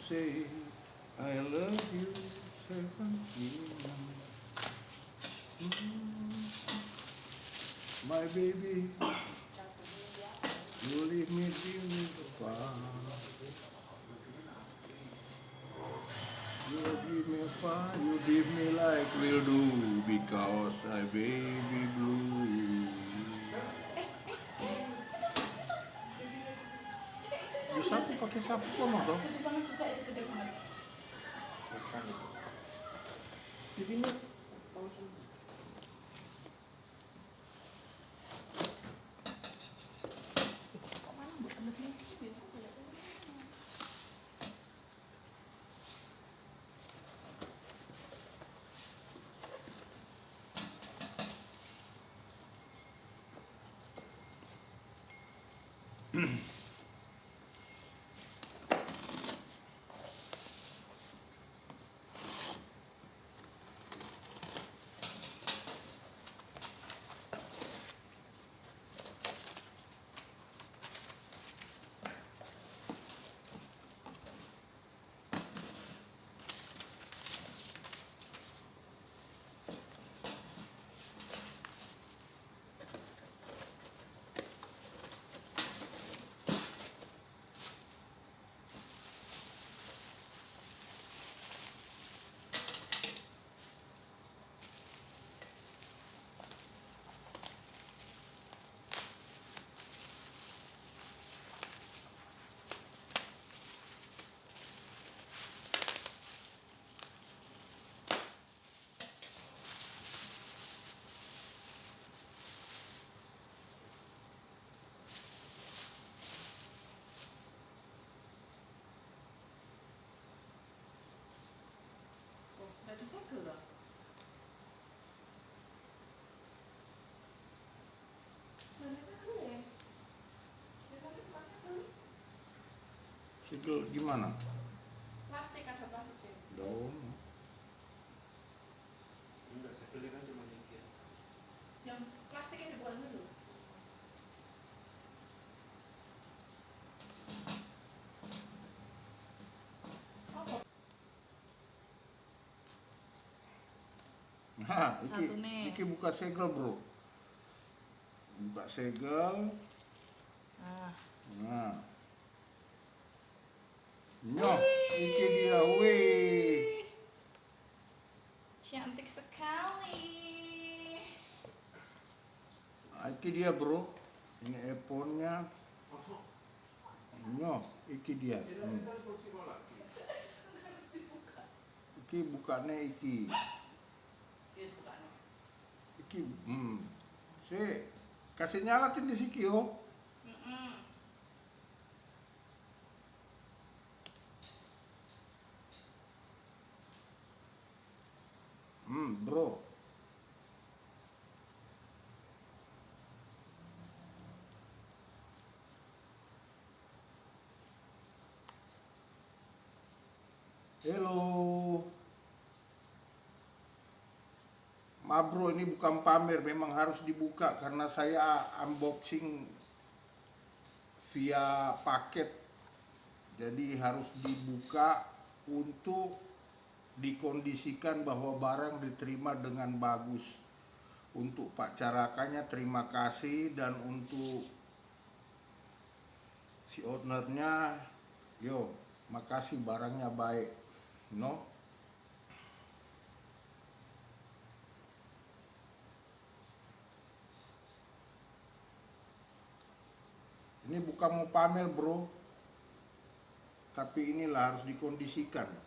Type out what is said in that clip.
say I love you 17. My baby, you leave me far. You give me far, you give me like we'll do because I baby blue. Disapu pakai sapu kok dong? Gede banget juga itu, gede banget. Jadi ini Kok mana buat lebih? Nggak ada segel loh. Nggak ada segel ya? Biasanya pas segel segel gimana? plastik, ada plastiknya. Dong. Enggak, sekelnya kan cuma dikit. Yang plastiknya dibuang dulu. Apa? Nah, Satu nih. iki buka segel bro. Buka segel. Nah. Nah. Nyoh, iki dia, wih. Cantik sekali. Nah, iki dia bro. Ini eponnya. Nyoh, iki dia. Iki bukanya iki. Iya, bukannya. Iki, si kasih nyalatin di siki yo. Bro. Halo. Maaf bro, ini bukan pamer, memang harus dibuka karena saya unboxing via paket. Jadi harus dibuka untuk dikondisikan bahwa barang diterima dengan bagus. Untuk Pak Carakannya terima kasih, dan untuk si ownernya, yo, makasih barangnya baik. No? Ini bukan mau pamer bro, tapi inilah harus dikondisikan.